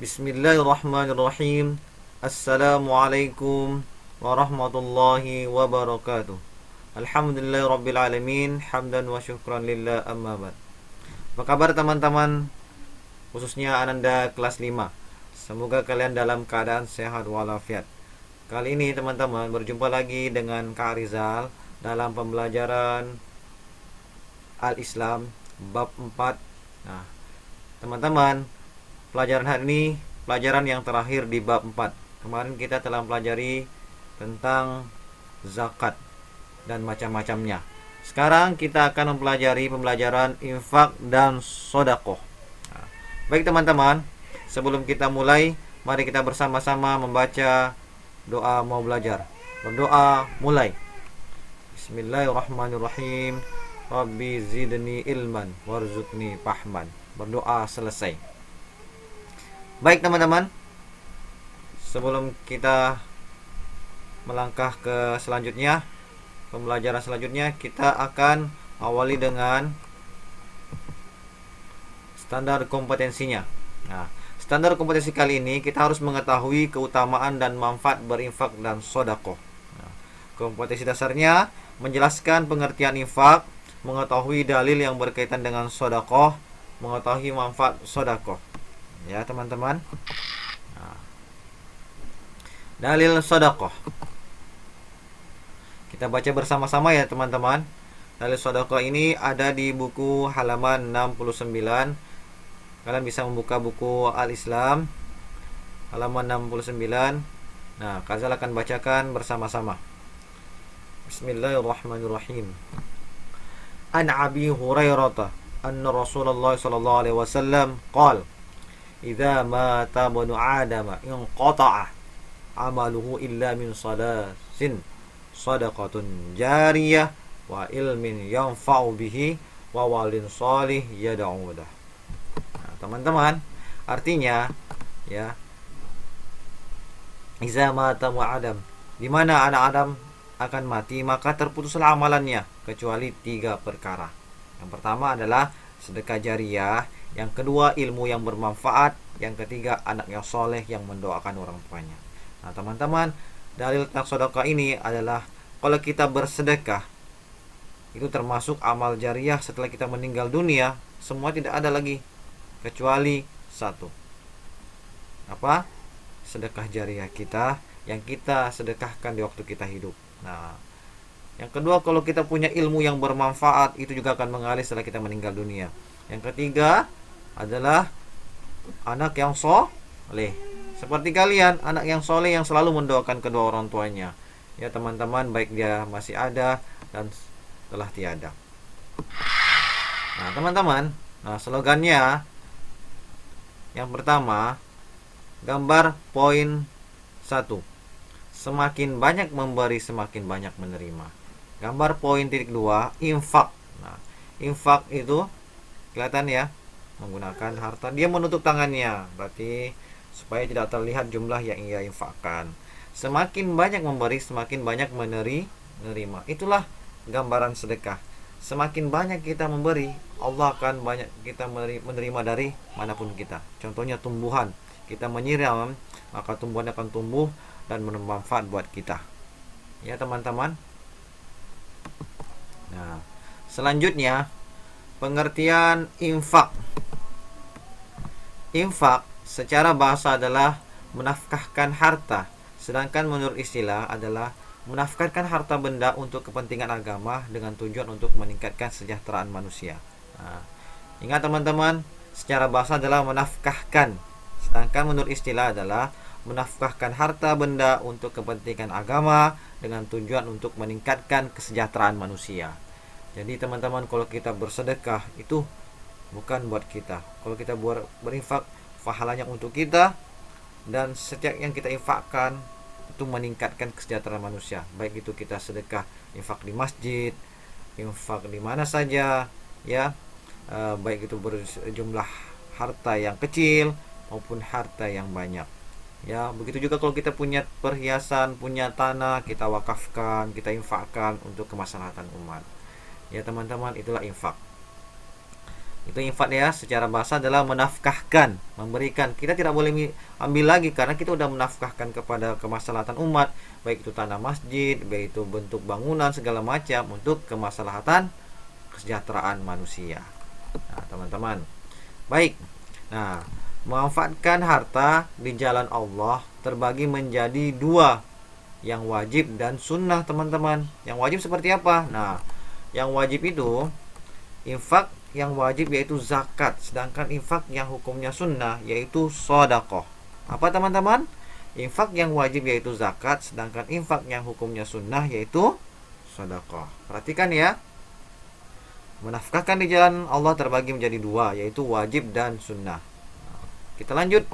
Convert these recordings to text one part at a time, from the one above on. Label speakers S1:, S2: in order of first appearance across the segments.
S1: Bismillahirrahmanirrahim. Assalamualaikum warahmatullahi wabarakatuh. Alhamdulillahirabbil alamin, hamdan wa syukran lillah, amma ba'd. Apa kabar teman-teman? Khususnya Ananda kelas 5. Semoga kalian dalam keadaan sehat walafiat. Kali ini teman-teman berjumpa lagi dengan Kak Rizal dalam pembelajaran Al-Islam bab 4. Nah, teman-teman, pelajaran hari ini pelajaran yang terakhir di bab 4. Kemarin kita telah pelajari tentang zakat dan macam-macamnya. Sekarang kita akan mempelajari pembelajaran infak dan sodakoh. Nah, baik teman-teman, sebelum kita mulai, mari kita bersama-sama membaca doa mau belajar. Berdoa mulai. Bismillahirrahmanirrahim. Rabbi zidni ilman warzuqni fahman. Berdoa selesai. Baik teman-teman, sebelum kita melangkah ke selanjutnya, pembelajaran selanjutnya, kita akan awali dengan standar kompetensinya. Nah, standar kompetensi kali ini kita harus mengetahui keutamaan dan manfaat berinfak dan sodakoh. Nah, kompetensi dasarnya menjelaskan pengertian infak, mengetahui dalil yang berkaitan dengan sodakoh, mengetahui manfaat sodakoh. Ya teman-teman. Nah, dalil sodakoh kita baca bersama-sama ya teman-teman. Dalil sodakoh ini ada di buku halaman 69. Kalian bisa membuka buku Al-Islam halaman 69. Nah, Kazal akan bacakan bersama-sama. Bismillahirrahmanirrahim. An Abi Hurairah anna Rasulullah sallallahu alaihi wasallam qala idza mata banu adama inqata'a amaluhu illa min salasin sadaqatun jariyah wa ilmin yanfa'u bihi wa walin salih yad'u lahu. Nah, teman-teman, artinya ya, idza mata mu adam, di mana anak Adam akan mati maka terputuslah amalannya kecuali 3 perkara. Yang pertama adalah sedekah jariyah, yang kedua ilmu yang bermanfaat, yang ketiga anak yang soleh yang mendoakan orang tuanya. Nah teman-teman, dalil tentang sedekah ini adalah kalau kita bersedekah itu termasuk amal jariyah setelah kita meninggal dunia, semua tidak ada lagi kecuali satu. Apa? Sedekah jariyah kita yang kita sedekahkan di waktu kita hidup. Nah, yang kedua, kalau kita punya ilmu yang bermanfaat, itu juga akan mengalir setelah kita meninggal dunia. Yang ketiga adalah anak yang soleh. Seperti kalian, anak yang soleh yang selalu mendoakan kedua orang tuanya. Ya teman-teman, baik dia masih ada dan telah tiada. Nah teman-teman, slogannya yang pertama, gambar poin 1. Semakin banyak memberi, semakin banyak menerima. Gambar poin titik 2, infak. Nah, infak itu kelihatan ya, menggunakan harta. Dia menutup tangannya, berarti supaya tidak terlihat jumlah yang ia infakkan. Semakin banyak memberi, semakin banyak menerima. Itulah gambaran sedekah. Semakin banyak kita memberi, Allah akan banyak kita menerima dari manapun kita. Contohnya tumbuhan, kita menyiram, maka tumbuhan akan tumbuh dan bermanfaat buat kita. Ya teman-teman. Nah, selanjutnya pengertian infak. Infak secara bahasa adalah menafkahkan harta, sedangkan menurut istilah adalah menafkahkan harta benda untuk kepentingan agama dengan tujuan untuk meningkatkan kesejahteraan manusia. Nah, ingat teman-teman, secara bahasa adalah menafkahkan, sedangkan menurut istilah adalah menafkahkan harta benda untuk kepentingan agama dengan tujuan untuk meningkatkan kesejahteraan manusia. Jadi teman-teman, kalau kita bersedekah itu bukan buat kita. Kalau kita berinfak, pahalanya untuk kita, dan setiap yang kita infakkan itu meningkatkan kesejahteraan manusia. Baik itu kita sedekah, infak di masjid, infak di mana saja, ya, baik itu berjumlah harta yang kecil maupun harta yang banyak. Ya, begitu juga kalau kita punya perhiasan, punya tanah, kita wakafkan, kita infakkan untuk kemaslahatan umat. Ya teman-teman, itulah infak. Itu infak ya, secara bahasa adalah menafkahkan, memberikan. Kita tidak boleh ambil lagi karena kita sudah menafkahkan kepada kemaslahatan umat, baik itu tanah masjid, baik itu bentuk bangunan segala macam untuk kemaslahatan kesejahteraan manusia. Nah, teman-teman. Baik. Nah, memanfaatkan harta di jalan Allah terbagi menjadi dua, yang wajib dan sunnah, teman-teman. Yang wajib seperti apa? Nah, yang wajib itu infak yang wajib yaitu zakat, sedangkan infak yang hukumnya sunnah yaitu sodakoh. Apa teman-teman? Infak yang wajib yaitu zakat, sedangkan infak yang hukumnya sunnah yaitu sodakoh. Perhatikan ya, menafkahkan di jalan Allah terbagi menjadi dua, yaitu wajib dan sunnah. Kita lanjut.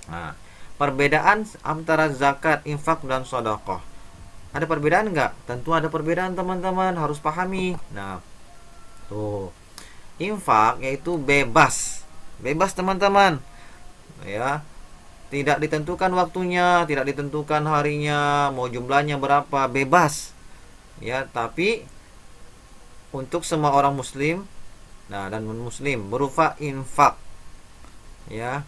S1: Nah, perbedaan antara zakat, infak, dan sodakoh. Ada perbedaan nggak? Tentu ada perbedaan, teman-teman, harus pahami. Nah, tuh, infak yaitu bebas, teman-teman, ya, tidak ditentukan waktunya, tidak ditentukan harinya, mau jumlahnya berapa, bebas, ya. Tapi untuk semua orang muslim, nah, dan non muslim berupa infak, ya.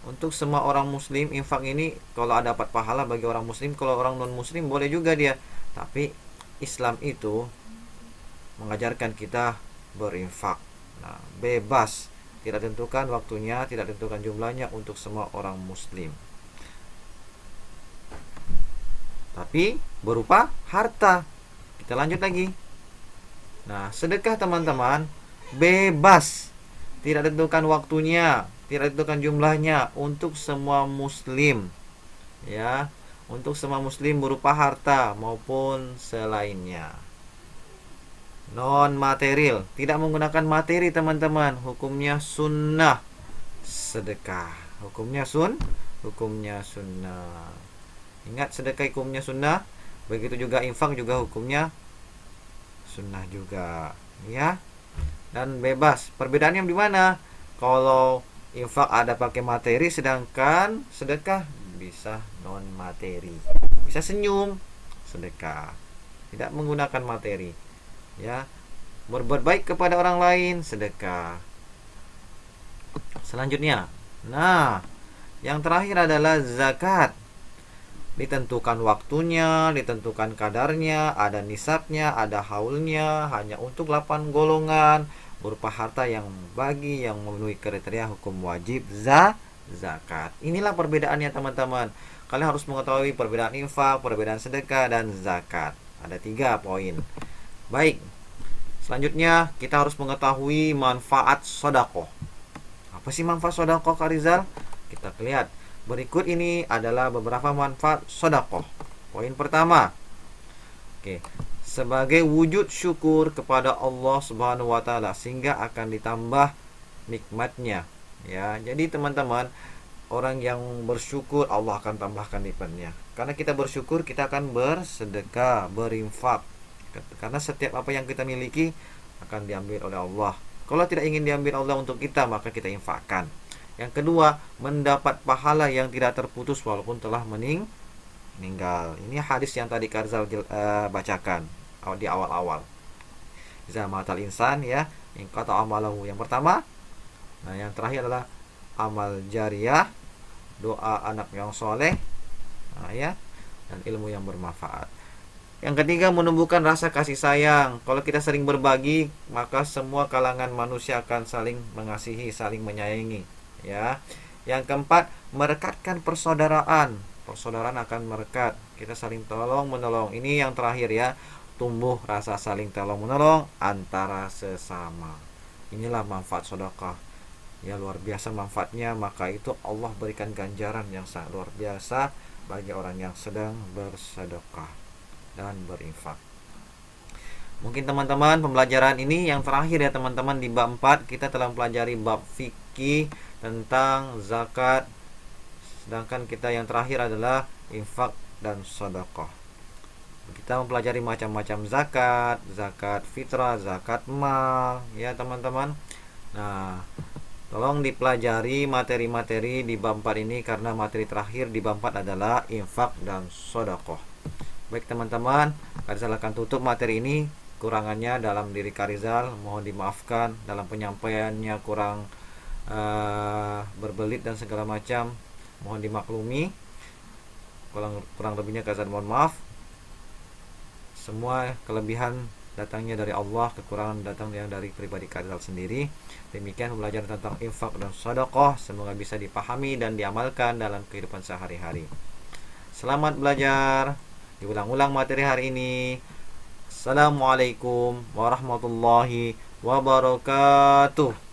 S1: Untuk semua orang muslim, infak ini kalau ada dapat pahala bagi orang muslim, kalau orang non muslim boleh juga dia. Tapi Islam itu mengajarkan kita berinfak. Nah, bebas, tidak tentukan waktunya, tidak tentukan jumlahnya untuk semua orang muslim. Tapi berupa harta. Kita lanjut lagi. Nah, sedekah, teman-teman, bebas, tidak tentukan waktunya, tidak tentukan jumlahnya untuk semua muslim. Ya, untuk semua muslim berupa harta maupun selainnya. Non material, tidak menggunakan materi, teman-teman, hukumnya sunnah. Sedekah hukumnya sunnah. Ingat, sedekah hukumnya sunnah, begitu juga infak juga hukumnya sunnah juga, ya. Dan bebas. Perbedaannya di mana? Kalau infak ada pakai materi, sedangkan sedekah bisa non materi. Bisa senyum, sedekah. Tidak menggunakan materi. Ya, berbuat baik kepada orang lain, sedekah. Selanjutnya, nah, yang terakhir adalah zakat. Ditentukan waktunya, ditentukan kadarnya, ada nisabnya, ada haulnya, hanya untuk 8 golongan, berupa harta yang bagi yang memenuhi kriteria hukum wajib zakat. Inilah perbedaannya, teman-teman. Kalian harus mengetahui perbedaan infak, perbedaan sedekah, dan zakat. Ada 3 poin. Baik, selanjutnya kita harus mengetahui manfaat sodakoh. Apa sih manfaat sodakoh, Kak Rizal? Kita lihat. Berikut ini adalah beberapa manfaat sodakoh. Poin pertama, sebagai wujud syukur kepada Allah Subhanahu wa Ta'ala, sehingga akan ditambah nikmatnya. Ya, jadi teman-teman, orang yang bersyukur Allah akan tambahkan nikmatnya. Karena kita bersyukur, kita akan bersedekah, berinfak. Karena setiap apa yang kita miliki akan diambil oleh Allah. Kalau tidak ingin diambil Allah untuk kita, maka kita infakkan. Yang kedua, mendapat pahala yang tidak terputus walaupun telah meninggal. Ini hadis yang tadi Karzal bacakan di awal-awal. Zamatal insan, ya, yang kata amalahu. Yang pertama, nah, yang terakhir adalah amal jariah, doa anak yang soleh, nah, ya, dan ilmu yang bermanfaat. Yang ketiga, menumbuhkan rasa kasih sayang. Kalau kita sering berbagi, maka semua kalangan manusia akan saling mengasihi, saling menyayangi. Ya. Yang keempat, merekatkan persaudaraan. Persaudaraan akan merekat. Kita saling tolong menolong. Ini yang terakhir, ya. Tumbuh rasa saling tolong menolong antara sesama. Inilah manfaat sedekah. Ya, luar biasa manfaatnya. Maka itu Allah berikan ganjaran yang sangat luar biasa bagi orang yang sedang bersedekah dan berinfak. Mungkin teman-teman, pembelajaran ini yang terakhir, ya teman-teman, di bab 4 kita telah mempelajari bab fikih tentang zakat, sedangkan kita yang terakhir adalah infak dan sedekah. Kita mempelajari macam-macam zakat, zakat fitrah, zakat mal, ya teman-teman. Nah, tolong dipelajari materi-materi di bab 4 ini, karena materi terakhir di bab 4 adalah infak dan sedekah. Baik teman-teman, saya akan tutup materi ini. kekurangannya dalam diri Karizal, mohon dimaafkan. Dalam penyampaiannya kurang berbelit dan segala macam, mohon dimaklumi. Kurang lebihnya Karizal mohon maaf. Semua kelebihan datangnya dari Allah, kekurangan datangnya dari pribadi Karizal sendiri. Demikian pembelajaran tentang infak dan sedekah, semoga bisa dipahami dan diamalkan dalam kehidupan sehari-hari. Selamat belajar. Diulang-ulang materi hari ini. Assalamualaikum warahmatullahi wabarakatuh.